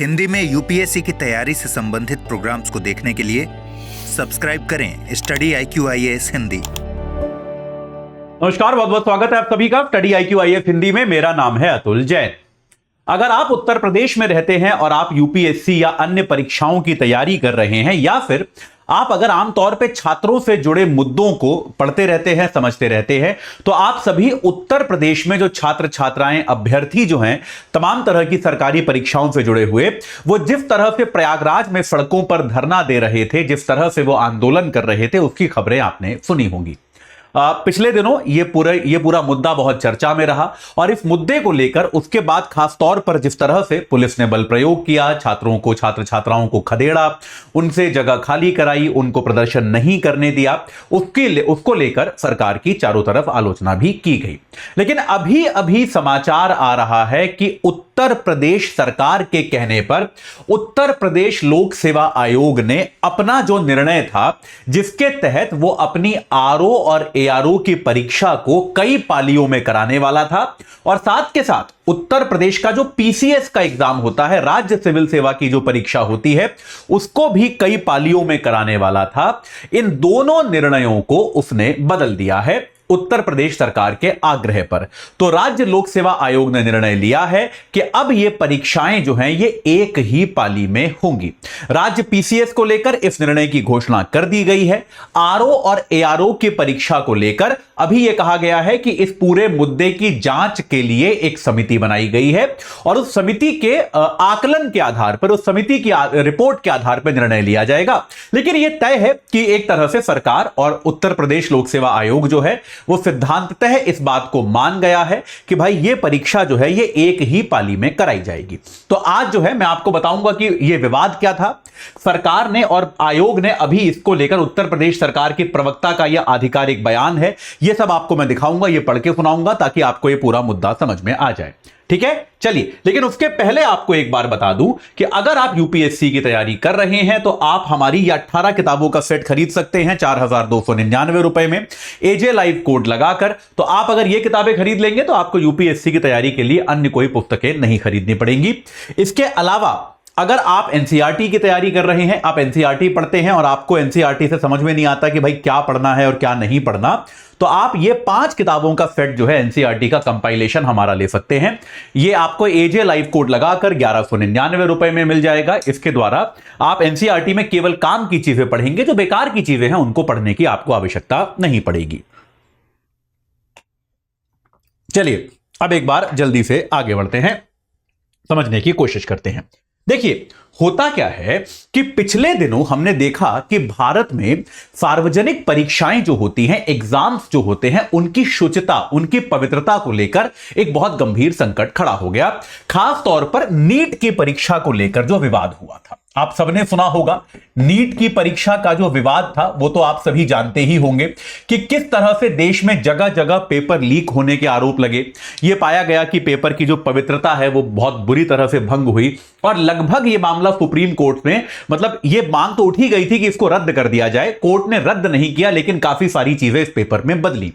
हिंदी में यूपीएससी की तैयारी से संबंधित प्रोग्राम्स को देखने के लिए सब्सक्राइब करें स्टडी IQ IAS हिंदी। नमस्कार, बहुत बहुत स्वागत है आप सभी का स्टडी IQ IAS हिंदी में। मेरा नाम है अतुल जैन। अगर आप उत्तर प्रदेश में रहते हैं और आप यूपीएससी या अन्य परीक्षाओं की तैयारी कर रहे हैं, या फिर आप अगर आमतौर पे छात्रों से जुड़े मुद्दों को पढ़ते रहते हैं, समझते रहते हैं, तो आप सभी उत्तर प्रदेश में जो छात्र छात्राएं, अभ्यर्थी जो हैं तमाम तरह की सरकारी परीक्षाओं से जुड़े हुए, वो जिस तरह से प्रयागराज में सड़कों पर धरना दे रहे थे, जिस तरह से वो आंदोलन कर रहे थे, उसकी खबरें आपने सुनी होंगी। पिछले दिनों ये पूरा मुद्दा बहुत चर्चा में रहा और इस मुद्दे को लेकर उसके बाद खास तौर पर जिस तरह से पुलिस ने बल प्रयोग किया, छात्र छात्राओं को खदेड़ा, उनसे जगह खाली कराई, उनको प्रदर्शन नहीं करने दिया, उसको लेकर सरकार की चारों तरफ आलोचना भी की गई। लेकिन अभी अभी समाचार आ रहा है कि उत्तर प्रदेश सरकार के कहने पर उत्तर प्रदेश लोक सेवा आयोग ने अपना जो निर्णय था, जिसके तहत वो अपनी आरओ और एआरओ की परीक्षा को कई पालियों में कराने वाला था, और साथ के साथ उत्तर प्रदेश का जो पीसीएस का एग्जाम होता है, राज्य सिविल सेवा की जो परीक्षा होती है, उसको भी कई पालियों में कराने वाला था। इन दोनों निर्णयों को उसने बदल दिया है उत्तर प्रदेश सरकार के आग्रह पर। तो राज्य लोक सेवा आयोग ने निर्णय लिया है कि अब ये परीक्षाएं जो हैं ये एक ही पाली में होंगी। राज्य पीसीएस को लेकर इस निर्णय की घोषणा कर दी गई है। आरओ और एआरओ की परीक्षा को लेकर अभी यह कहा गया है कि इस पूरे मुद्दे की जांच के लिए एक समिति बनाई गई है और उस समिति के आकलन के आधार पर, उस समिति की रिपोर्ट के आधार पर निर्णय लिया जाएगा। लेकिन यह तय है कि एक तरह से सरकार और उत्तर प्रदेश लोक सेवा आयोग जो है वो सिद्धांततः इस बात को मान गया है कि भाई ये परीक्षा जो है ये एक ही पाली में कराई जाएगी। तो आज जो है मैं आपको बताऊंगा कि ये विवाद क्या था, सरकार ने और आयोग ने अभी इसको लेकर उत्तर प्रदेश सरकार की प्रवक्ता का यह आधिकारिक बयान है, ये सब आपको मैं दिखाऊंगा, ये पढ़ के सुनाऊंगा ताकि आपको ये पूरा मुद्दा समझ में आ जाए। ठीक है, चलिए। लेकिन उसके पहले आपको एक बार बता दूं कि अगर आप यूपीएससी की तैयारी कर रहे हैं तो आप हमारी ये 18 किताबों का सेट खरीद सकते हैं 4,299 रुपए में एजे लाइव कोड लगाकर। तो आप अगर ये किताबें खरीद लेंगे तो आपको यूपीएससी की तैयारी के लिए अन्य कोई पुस्तकें नहीं खरीदनी पड़ेंगी। इसके अलावा अगर आप एनसीईआरटी की तैयारी कर रहे हैं, आप एनसीईआरटी पढ़ते हैं और आपको एनसीईआरटी से समझ में नहीं आता कि भाई क्या पढ़ना है और क्या नहीं पढ़ना, तो आप ये 5 किताबों का सेट जो है एनसीईआरटी का कंपाइलेशन हमारा ले सकते हैं। ये आपको एजे लाइव कोड लगाकर 1199 रुपए में मिल जाएगा। इसके द्वारा आप एनसीईआरटी में केवल काम की चीजें पढ़ेंगे, जो बेकार की चीजें हैं उनको पढ़ने की आपको आवश्यकता नहीं पड़ेगी। चलिए अब एक बार जल्दी से आगे बढ़ते हैं, समझने की कोशिश करते हैं। देखिए होता क्या है कि पिछले दिनों हमने देखा कि भारत में सार्वजनिक परीक्षाएं जो होती हैं, एग्जाम्स जो होते हैं, उनकी शुचिता, उनकी पवित्रता को लेकर एक बहुत गंभीर संकट खड़ा हो गया। खास तौर पर नीट की परीक्षा को लेकर जो विवाद हुआ था, आप सबने सुना होगा। नीट की परीक्षा का जो विवाद था वो तो आप सभी जानते ही होंगे कि किस तरह से देश में जगह जगह पेपर लीक होने के आरोप लगे। ये पाया गया कि पेपर की जो पवित्रता है वो बहुत बुरी तरह से भंग हुई और लगभग ये मामला सुप्रीम कोर्ट में, मतलब ये मांग तो उठी गई थी कि इसको रद्द कर दिया जाए। कोर्ट ने रद्द नहीं किया, लेकिन काफी सारी चीजें इस पेपर में बदली।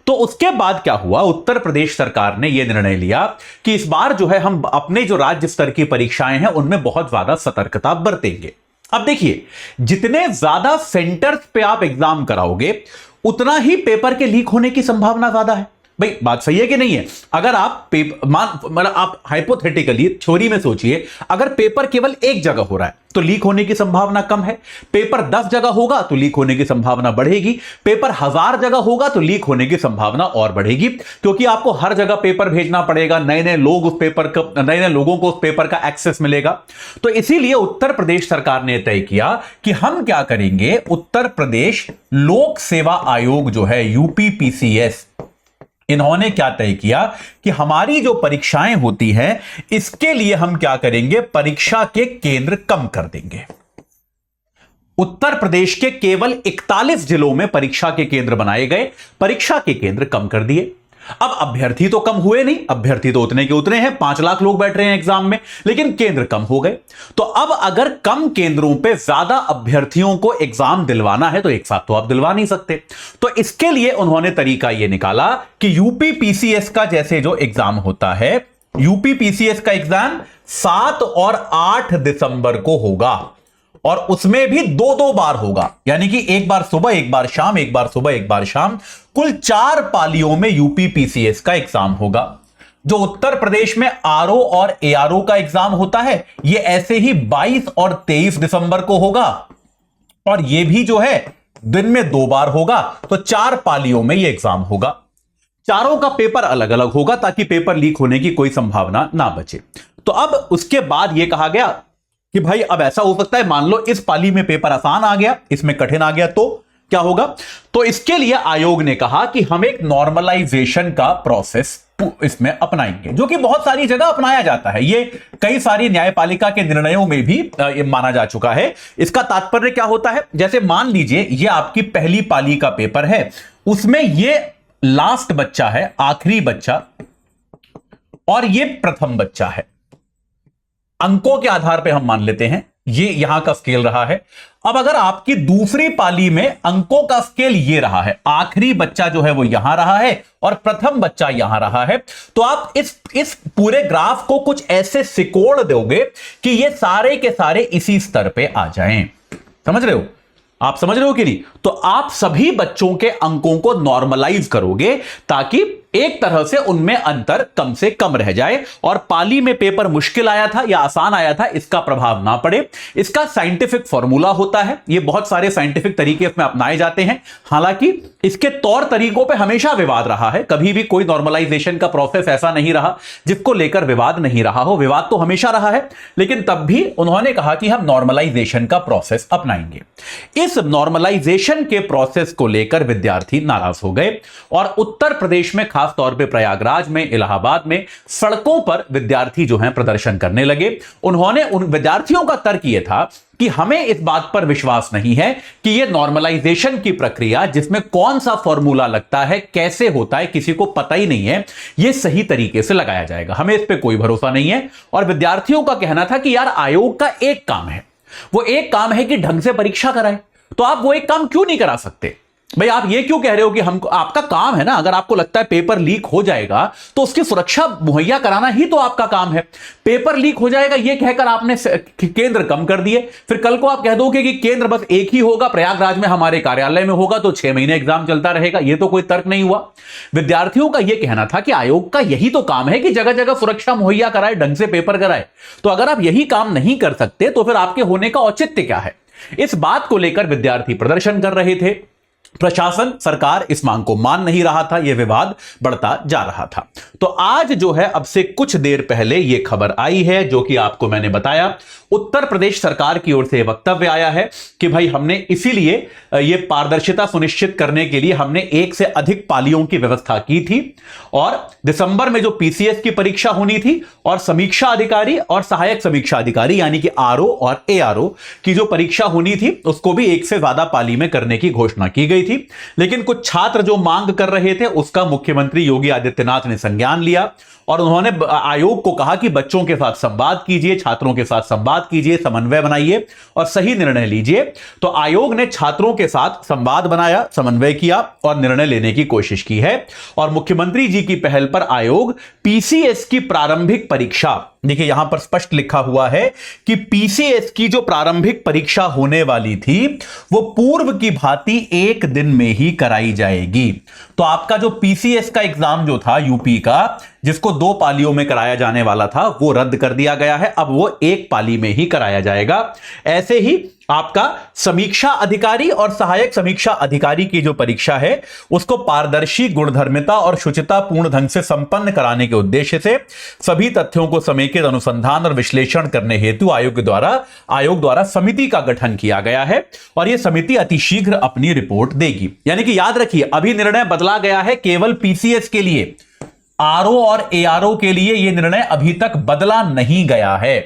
तो उसके बाद क्या हुआ, उत्तर प्रदेश सरकार ने यह निर्णय लिया कि इस बार जो है हम अपने जो राज्य स्तर की परीक्षाएं हैं उनमें बहुत ज्यादा सतर्कता बरतेंगे। अब देखिए, जितने ज्यादा सेंटर्स पे आप एग्जाम कराओगे उतना ही पेपर के लीक होने की संभावना ज्यादा है। भाई बात सही है कि नहीं है? अगर आप मतलब आप हाइपोथेटिकली थ्योरी में सोचिए, अगर पेपर केवल एक जगह हो रहा है तो लीक होने की संभावना कम है। पेपर 10 जगह होगा तो लीक होने की संभावना बढ़ेगी। पेपर 1000 जगह होगा तो लीक होने की संभावना और बढ़ेगी, क्योंकि आपको हर जगह पेपर भेजना पड़ेगा, नए नए लोगों को उस पेपर का एक्सेस मिलेगा। तो इसीलिए उत्तर प्रदेश सरकार ने तय किया कि हम क्या करेंगे, उत्तर प्रदेश लोक सेवा आयोग जो है यूपीपीसीएस, इन्होंने क्या तय किया कि हमारी जो परीक्षाएं होती हैं इसके लिए हम क्या करेंगे, परीक्षा के केंद्र कम कर देंगे। उत्तर प्रदेश के केवल 41 जिलों में परीक्षा के केंद्र बनाए गए, परीक्षा के केंद्र कम कर दिए। अब अभ्यर्थी तो कम हुए नहीं, अभ्यर्थी तो उतने के उतने हैं, 5 लाख लोग बैठ रहे हैं एग्जाम में, लेकिन केंद्र कम हो गए। तो अब अगर कम केंद्रों पे ज्यादा अभ्यर्थियों को एग्जाम दिलवाना है तो एक साथ तो आप दिलवा नहीं सकते। तो इसके लिए उन्होंने तरीका यह निकाला कि यूपीपीसीएस का जैसे जो एग्जाम होता है यूपी पीसीएस का एग्जाम 7 और 8 दिसंबर को होगा और उसमें भी 2-2 बार होगा, यानी कि एक बार सुबह एक बार शाम, एक बार सुबह एक बार शाम, कुल 4 पालियों में यूपी पीसीएस का एग्जाम होगा। जो उत्तर प्रदेश में आरओ और एआरओ का एग्जाम होता है यह ऐसे ही 22 और 23 दिसंबर को होगा और यह भी जो है दिन में 2 बार होगा, तो 4 पालियों में यह एग्जाम होगा। चारों का पेपर अलग अलग होगा ताकि पेपर लीक होने की कोई संभावना ना बचे। तो अब उसके बाद यह कहा गया कि भाई अब ऐसा हो सकता है, मान लो इस पाली में पेपर आसान आ गया, इसमें कठिन आ गया, तो क्या होगा? तो इसके लिए आयोग ने कहा कि हम एक नॉर्मलाइजेशन का प्रोसेस इसमें अपनाएंगे, जो कि बहुत सारी जगह अपनाया जाता है। ये कई सारी न्यायपालिका के निर्णयों में भी ये माना जा चुका है। इसका तात्पर्य क्या होता है? जैसे मान लीजिए ये आपकी पहली पाली का पेपर है, उसमें ये लास्ट बच्चा है, आखिरी बच्चा, और ये प्रथम बच्चा है। अंकों के आधार पे हम मान लेते हैं ये यहां का स्केल रहा है। अब अगर आपकी दूसरी पाली में अंकों का स्केल ये रहा है, आखिरी बच्चा जो है वो यहां रहा है और प्रथम बच्चा यहां रहा है, तो आप इस पूरे ग्राफ को कुछ ऐसे सिकोड़ दोगे कि ये सारे के सारे इसी स्तर पे आ जाएं। समझ रहे हो? आप समझ रहे हो कि नहीं? तो आप सभी बच्चों के अंकों को नॉर्मलाइज करोगे ताकि एक तरह से उनमें अंतर कम से कम रह जाए और पाली में पेपर मुश्किल आया था या आसान आया था इसका प्रभाव ना पड़े। इसका साइंटिफिक फॉर्मूला होता है, ये बहुत सारे साइंटिफिक तरीके इसमें अपनाए जाते हैं। हालांकि इसके तौर तरीकों पे हमेशा विवाद रहा है, कभी भी कोई नॉर्मलाइजेशन का प्रोसेस ऐसा नहीं रहा जिसको लेकर विवाद नहीं रहा हो। विवाद तो हमेशा रहा है, लेकिन तब भी उन्होंने कहा कि हम नॉर्मलाइजेशन का प्रोसेस अपनाएंगे। इस नॉर्मलाइजेशन के प्रोसेस को लेकर विद्यार्थी नाराज हो गए और उत्तर प्रदेश में, खास तौर पे प्रयागराज में, इलाहाबाद में सड़कों पर विद्यार्थी जो हैं प्रदर्शन करने लगे। उन्होंने उन विद्यार्थियों का तर्क यह था कि हमें इस बात पर विश्वास नहीं है कि यह नॉर्मलाइजेशन की प्रक्रिया, जिसमें कौन सा फॉर्मूला लगता है, कैसे होता है, किसी को पता ही नहीं है, यह सही तरीके से लगाया जाएगा, हमें इस पर कोई भरोसा नहीं है। और विद्यार्थियों का कहना था कि यार आयोग का एक काम है, वो एक काम है कि ढंग से परीक्षा कराए, तो आप वो एक काम क्यों नहीं करा सकते? भाई आप ये क्यों कह रहे हो कि हमको, आपका काम है ना, अगर आपको लगता है पेपर लीक हो जाएगा तो उसकी सुरक्षा मुहैया कराना ही तो आपका काम है। पेपर लीक हो जाएगा ये कहकर आपने केंद्र कम कर दिए, फिर कल को आप कह दोगे कि केंद्र बस एक ही होगा, प्रयागराज में हमारे कार्यालय में होगा, तो 6 महीने एग्जाम चलता रहेगा। ये तो कोई तर्क नहीं हुआ। विद्यार्थियों का यह कहना था कि आयोग का यही तो काम है कि जगह जगह सुरक्षा मुहैया कराए, ढंग से पेपर कराए। तो अगर आप यही काम नहीं कर सकते तो फिर आपके होने का औचित्य क्या है? इस बात को लेकर विद्यार्थी प्रदर्शन कर रहे थे। प्रशासन, सरकार इस मांग को मान नहीं रहा था, यह विवाद बढ़ता जा रहा था। तो आज जो है, अब से कुछ देर पहले यह खबर आई है, जो कि आपको मैंने बताया, उत्तर प्रदेश सरकार की ओर से वक्तव्य आया है कि भाई हमने इसीलिए यह पारदर्शिता सुनिश्चित करने के लिए हमने 1 से अधिक पालियों की व्यवस्था की थी और दिसंबर में जो पीसीएस की परीक्षा होनी थी और समीक्षा अधिकारी और सहायक समीक्षा अधिकारी यानी कि आरओ और एआरओ की जो परीक्षा होनी थी उसको भी 1 से ज्यादा पाली में करने की घोषणा की गई थी। लेकिन कुछ छात्र जो मांग कर रहे थे उसका मुख्यमंत्री योगी आदित्यनाथ ने संज्ञान लिया और उन्होंने आयोग को कहा कि बच्चों के साथ संवाद कीजिए, छात्रों के साथ संवाद कीजिए, समन्वय बनाइए और सही निर्णय लीजिए। तो आयोग ने छात्रों के साथ संवाद बनाया, समन्वय किया और निर्णय लेने की कोशिश की है। और मुख्यमंत्री जी की पहल पर आयोग पीसीएस की प्रारंभिक परीक्षा, देखिए यहां पर स्पष्ट लिखा हुआ है कि पीसीएस की जो प्रारंभिक परीक्षा होने वाली थी वो पूर्व की भांति 1 दिन में ही कराई जाएगी। तो आपका जो पीसीएस का एग्जाम जो था यूपी का, जिसको 2 पालियों में कराया जाने वाला था, वो रद्द कर दिया गया है। अब वो 1 पाली में ही कराया जाएगा। ऐसे ही आपका समीक्षा अधिकारी और सहायक समीक्षा अधिकारी की जो परीक्षा है उसको पारदर्शी, गुणधर्मिता और शुचिता पूर्ण ढंग से संपन्न कराने के उद्देश्य से सभी तथ्यों को समेकित अनुसंधान और विश्लेषण करने हेतु आयोग द्वारा समिति का गठन किया गया है और यह समिति अतिशीघ्र अपनी रिपोर्ट देगी। यानी कि याद रखिए, अभी निर्णय बदला गया है केवल पीसीएस के लिए, आरओ और एआरओ के लिए यह निर्णय अभी तक बदला नहीं गया है।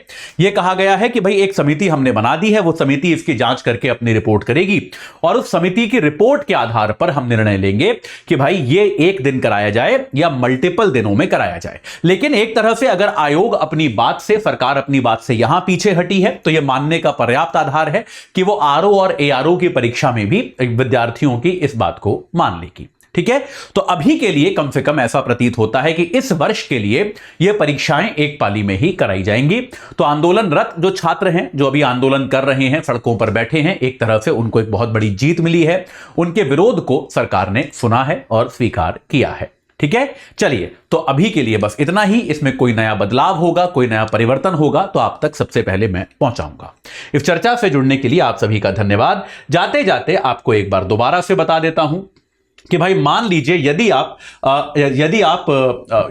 यह कहा गया है कि भाई एक समिति हमने बना दी है, वो समिति इसकी जांच करके अपनी रिपोर्ट करेगी और उस समिति की रिपोर्ट के आधार पर हम निर्णय लेंगे कि भाई ये 1 दिन कराया जाए या मल्टीपल दिनों में कराया जाए। लेकिन एक तरह से अगर आयोग अपनी बात से, सरकार अपनी बात से यहां पीछे हटी है तो यह मानने का पर्याप्त आधार है कि वो आरओ और एआरओ की परीक्षा में भी विद्यार्थियों की इस बात को मान लेगी। ठीक है, तो अभी के लिए कम से कम ऐसा प्रतीत होता है कि इस वर्ष के लिए यह परीक्षाएं एक पाली में ही कराई जाएंगी। तो आंदोलनरत जो छात्र हैं, जो अभी आंदोलन कर रहे हैं, सड़कों पर बैठे हैं, एक तरह से उनको एक बहुत बड़ी जीत मिली है। उनके विरोध को सरकार ने सुना है और स्वीकार किया है। ठीक है, चलिए, तो अभी के लिए बस इतना ही। इसमें कोई नया बदलाव होगा, कोई नया परिवर्तन होगा तो आप तक सबसे पहले मैं पहुंचाऊंगा। इस चर्चा से जुड़ने के लिए आप सभी का धन्यवाद। जाते जाते आपको एक बार दोबारा से बता देता हूं कि भाई मान लीजिए यदि आप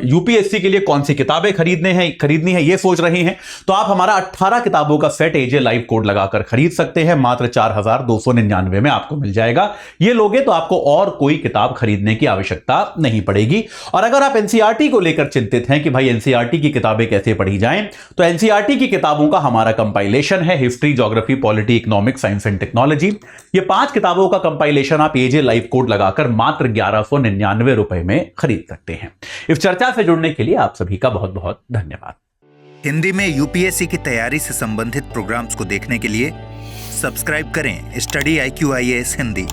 यूपीएससी के लिए कौन सी किताबें खरीदनी है ये सोच रहे हैं, तो आप हमारा 18 किताबों का सेट एजे लाइव कोड लगाकर खरीद सकते हैं। मात्र 4299 में आपको मिल जाएगा। ये लोगे तो आपको और कोई किताब खरीदने की आवश्यकता नहीं पड़ेगी। और अगर आप एनसीईआरटी को लेकर चिंतित हैं कि भाई एनसीईआरटी की किताबें कैसे पढ़ी जाएं, तो एनसीईआरटी की किताबों का हमारा कंपाइलेशन है, history, geography, polity, economics, science and technology. ये 5 किताबों का कंपाइलेशन आप एजे लाइव कोड लगाकर मात्र 1199 रुपए में खरीद सकते हैं। इस चर्चा से जुड़ने के लिए आप सभी का बहुत बहुत धन्यवाद। हिंदी में यूपीएससी की तैयारी से संबंधित प्रोग्राम्स को देखने के लिए सब्सक्राइब करें स्टडी IQ IAS हिंदी।